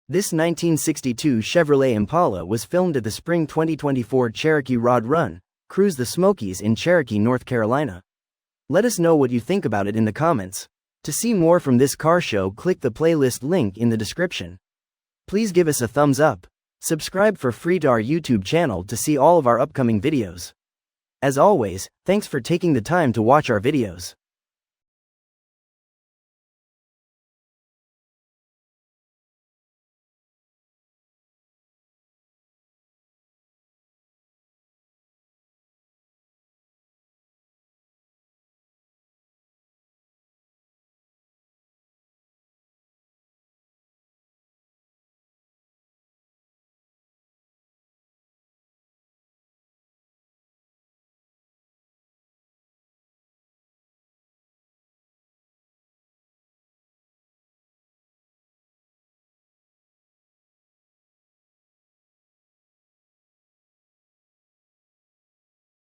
This 1962 Chevrolet Impala was filmed at the spring 2024 Cherokee Rod Run, Cruise the Smokies in Cherokee, North Carolina. Let us know what you think about it in the comments. To see more from this car show, click the playlist link in the description. Please give us a thumbs up. Subscribe for free to our YouTube channel to see all of our upcoming videos. As always, thanks for taking the time to watch our videos.